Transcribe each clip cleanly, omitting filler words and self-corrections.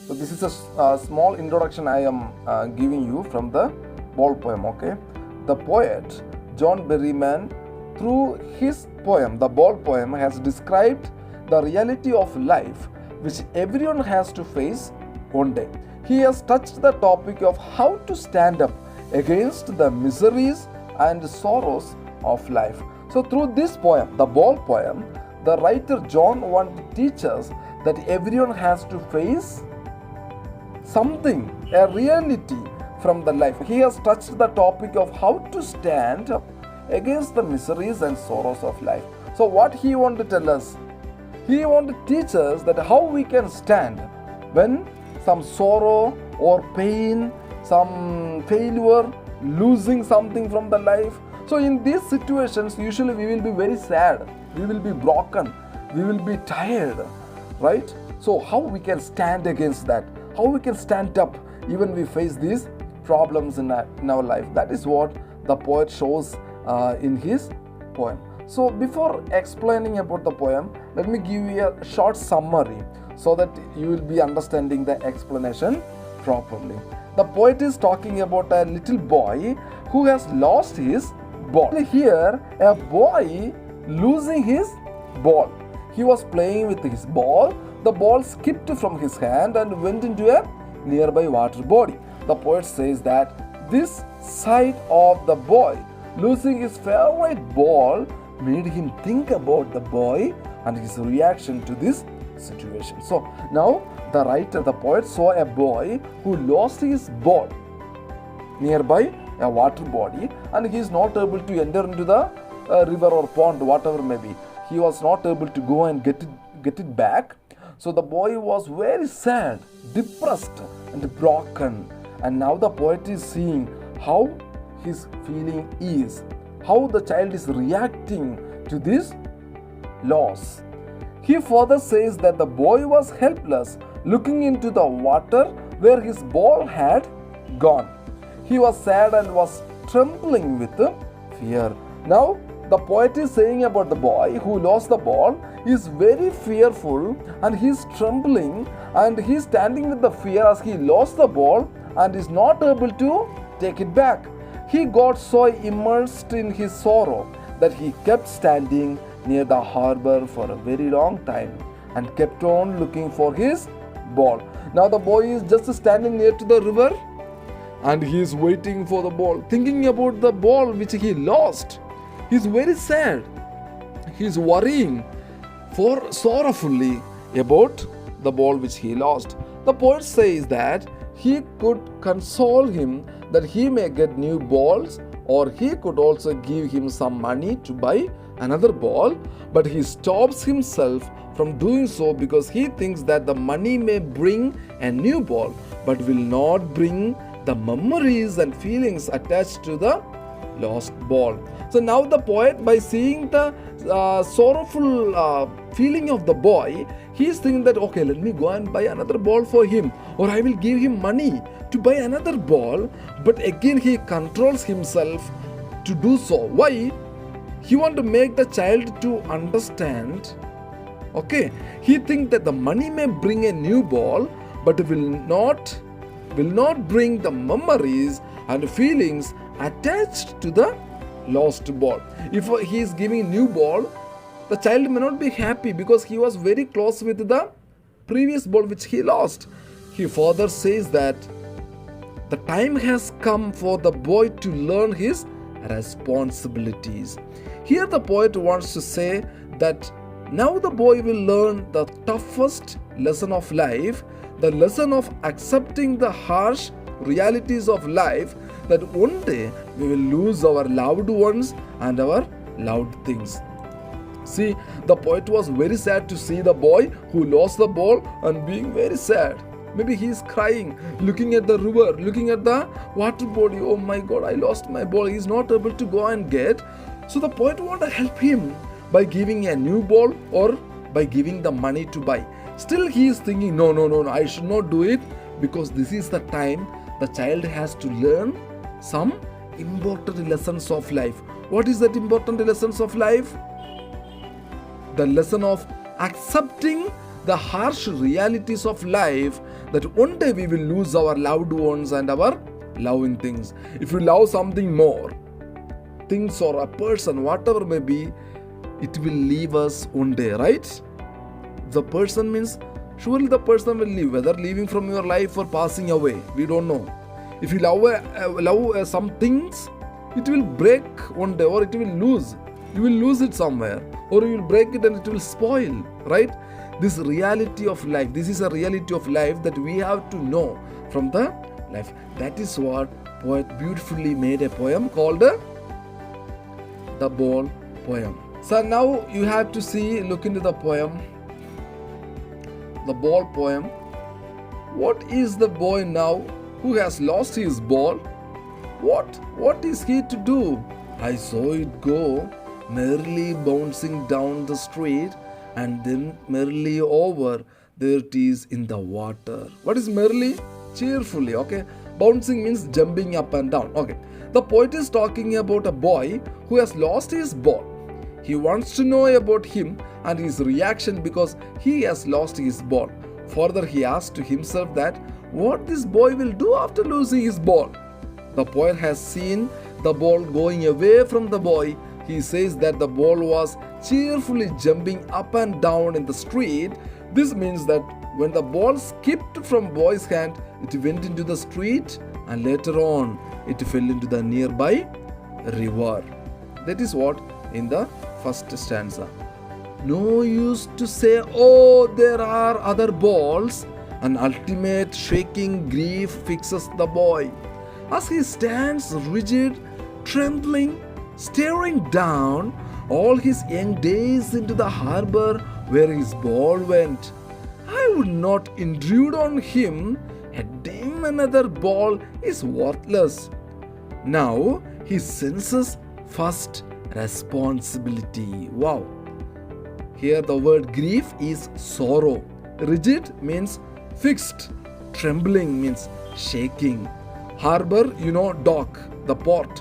So this is a small introduction I am giving you from the ball poem. Okay, the poet John Berryman, through his poem, the ball poem, has described the reality of life which everyone has to face one day. He has touched the topic of how to stand up against the miseries and sorrows of life. So through this poem, the ball poem, the writer John wants to teach us that everyone has to face something, a reality from the life. He has touched the topic of how to stand up against the miseries and sorrows of life. So what he wants to tell us? He wants to teach us that how we can stand when some sorrow or pain, some failure, losing something from the life. So in these situations, usually we will be very sad, we will be broken, we will be tired, right? So how we can stand against that? How we can stand up even we face these problems in our life? That is what the poet shows in his poem. So before explaining about the poem, let me give you a short summary so that you will be understanding the explanation properly. The poet is talking about a little boy who has lost his ball. Here, a boy losing his ball. He was playing with his ball. The ball skipped from his hand and went into a nearby water body. The poet says that this sight of the boy losing his favorite ball made him think about the boy and his reaction to this situation. So now the writer, the poet, saw a boy who lost his ball nearby a water body, and he is not able to enter into the river or pond, whatever may be. He was not able to go and get it back. So the boy was very sad, depressed and broken. And now the poet is seeing how his feeling is, how the child is reacting to this loss. He further says that the boy was helpless, looking into the water where his ball had gone. He was sad and was trembling with fear. Now the poet is saying about the boy who lost the ball is very fearful and he is trembling and he is standing with the fear as he lost the ball and is not able to take it back. He got so immersed in his sorrow that he kept standing near the harbor for a very long time and kept on looking for his ball. Now the boy is just standing near to the river and he is waiting for the ball, thinking about the ball which he lost. He is very sad. He is worrying sorrowfully about the ball which he lost. The poet says that he could console him that he may get new balls, or he could also give him some money to buy another ball, but he stops himself from doing so because he thinks that the money may bring a new ball but will not bring the memories and feelings attached to the lost ball. So now the poet, by seeing the sorrowful feeling of the boy, he is thinking that okay, let me go and buy another ball for him, or I will give him money to buy another ball. But again he controls himself to do so. Why? He wants to make the child to understand. Okay, he thinks that the money may bring a new ball but will not bring the memories and feelings attached to the lost ball. If he is giving a new ball, the child may not be happy because he was very close with the previous ball which he lost. He further says that the time has come for the boy to learn his responsibilities. Here the poet wants to say that now the boy will learn the toughest lesson of life, the lesson of accepting the harsh realities of life, that one day we will lose our loved ones and our loved things. See, the poet was very sad to see the boy who lost the ball and being very sad. Maybe he is crying, looking at the river, looking at the water body. Oh my God, I lost my ball. He is not able to go and get. So the poet wants to help him by giving a new ball or by giving the money to buy. Still he is thinking, no, I should not do it, because this is the time the child has to learn some important lessons of life. What is that important lessons of life? The lesson of accepting the harsh realities of life, that one day we will lose our loved ones and our loving things. If we love something more, things or a person, whatever may be, it will leave us one day, right? The person means, surely the person will leave, whether leaving from your life or passing away, we don't know. If you love some things, it will break one day, or it will lose. You will lose it somewhere, or you will break it and it will spoil, right? This reality of life, this is a reality of life that we have to know from the life. That is what poet beautifully made a poem called the Ball Poem. So now you have to look into the poem, the Ball Poem. What is the boy now who has lost his ball? What is he to do? I saw it go merrily bouncing down the street, and then merrily over. There it is in the water. What is merrily? Cheerfully, okay? Bouncing means jumping up and down, okay? The poet is talking about a boy who has lost his ball. He wants to know about him and his reaction because he has lost his ball. Further, he asks to himself that what this boy will do after losing his ball. The poet has seen the ball going away from the boy. He says that the ball was cheerfully jumping up and down in the street. This means that when the ball skipped from boy's hand, it went into the street, and later on it fell into the nearby river. That is what in the first stanza. No use to say, oh, there are other balls. An ultimate shaking grief fixes the boy. As he stands rigid, trembling, staring down all his young days into the harbor where his ball went. I would not intrude on him. A dim another ball is worthless. Now he senses first responsibility. Wow. Here the word grief is sorrow. Rigid means fixed. Trembling means shaking. Harbor, dock, the port,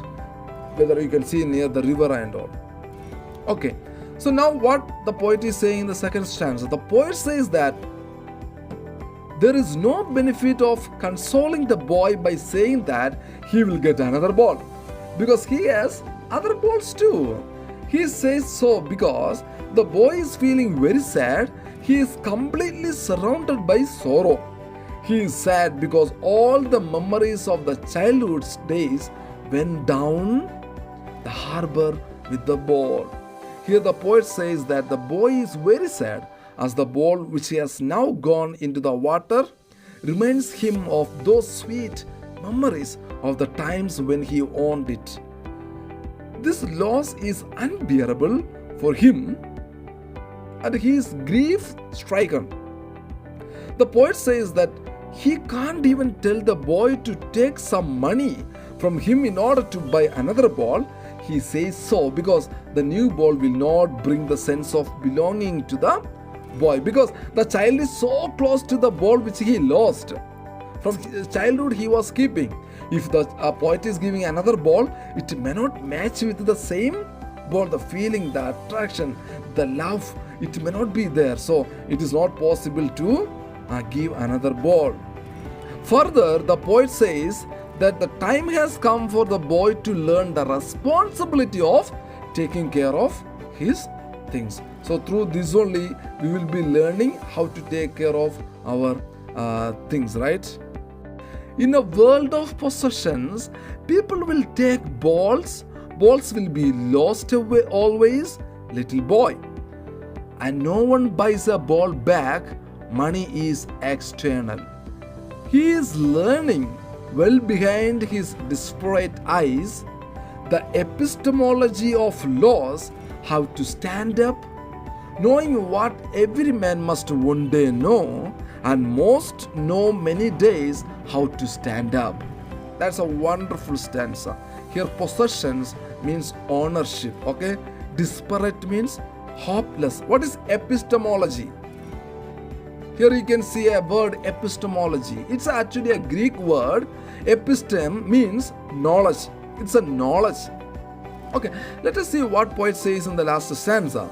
whether you can see near the river and all. Okay, so now what the poet is saying in the second stanza, the poet says that there is no benefit of consoling the boy by saying that he will get another ball, because he has other balls too. He says so because the boy is feeling very sad. He is completely surrounded by sorrow. He is sad because all the memories of the childhood's days went down the harbor with the ball. Here the poet says that the boy is very sad as the ball which has now gone into the water reminds him of those sweet memories of the times when he owned it. This loss is unbearable for him and he is grief stricken. The poet says that he can't even tell the boy to take some money from him in order to buy another ball. He says so because the new ball will not bring the sense of belonging to the boy, because the child is so close to the ball which he lost. From childhood he was keeping. If the poet is giving another ball, it may not match with the same ball. The feeling, the attraction, the love, it may not be there. So it is not possible to give another ball. Further, the poet says that the time has come for the boy to learn the responsibility of taking care of his things. So through this only we will be learning how to take care of our things, right? In a world of possessions, people will take balls. Balls will be lost away always, little boy. And no one buys a ball back. Money is external. He is learning well behind his desperate eyes the epistemology of loss, how to stand up, knowing what every man must one day know, and most know many days how to stand up. That's a wonderful stanza. Here possessions means ownership, okay? Disparate means hopeless. What is epistemology? Here you can see a word epistemology. It's actually a Greek word. Epistem means knowledge. It's a knowledge. Okay, let us see what poet says in the last stanza.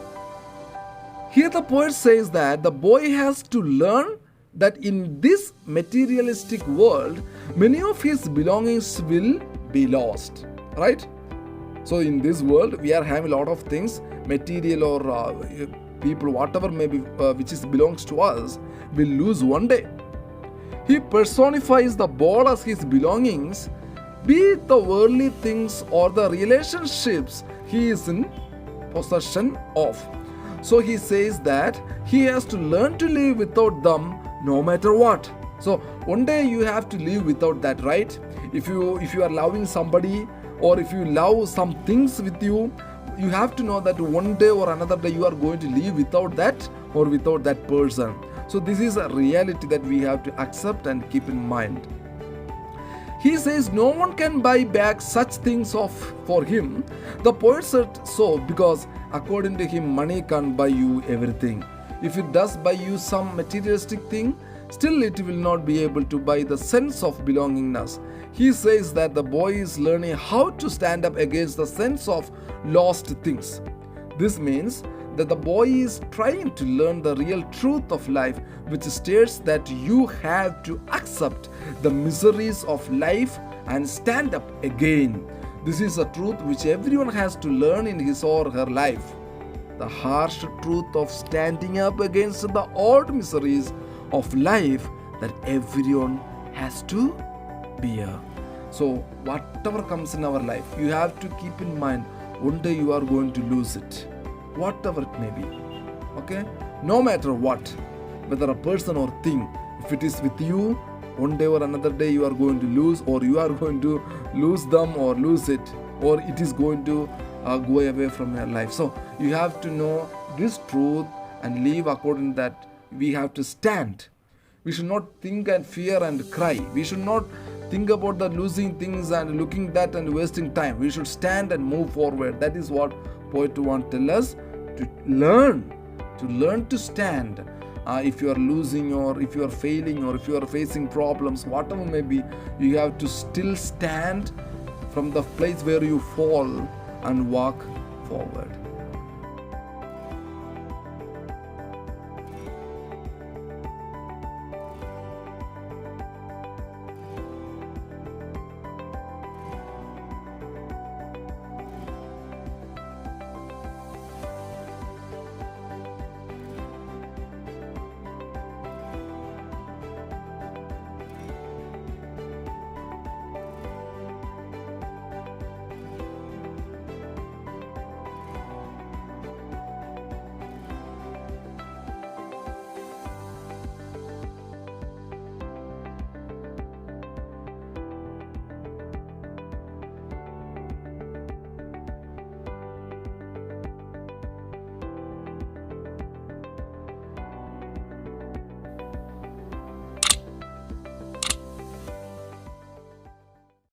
Here the poet says that the boy has to learn that in this materialistic world, many of his belongings will be lost, right? So in this world, we are having a lot of things, material or people, whatever maybe which belongs to us, will lose one day. He personifies the ball as his belongings, be it the worldly things or the relationships he is in possession of. So he says that he has to learn to live without them no matter what. So one day you have to live without that, right? If you are loving somebody, or if you love some things with you, you have to know that one day or another day you are going to live without that or without that person. So this is a reality that we have to accept and keep in mind. He says no one can buy back such things for him. The poet said so because according to him, money can't buy you everything. If it does buy you some materialistic thing, still it will not be able to buy the sense of belongingness. He says that the boy is learning how to stand up against the sense of lost things. This means that the boy is trying to learn the real truth of life, which states that you have to accept the miseries of life and stand up again. This is a truth which everyone has to learn in his or her life. The harsh truth of standing up against the old miseries of life that everyone has to bear. So whatever comes in our life, you have to keep in mind, one day you are going to lose it, whatever it may be. Okay, no matter what, whether a person or thing, if it is with you, one day or another day you are going to lose, or you are going to lose them or lose it, or it is going to go away from your life. So you have to know this truth and live according to that. We have to stand. We should not think and fear and cry. We should not think about the losing things and looking that and wasting time. We should stand and move forward. That is what poet want to tell us, to learn to stand. If you are losing, or if you are failing, or if you are facing problems, whatever may be, you have to still stand from the place where you fall and walk forward.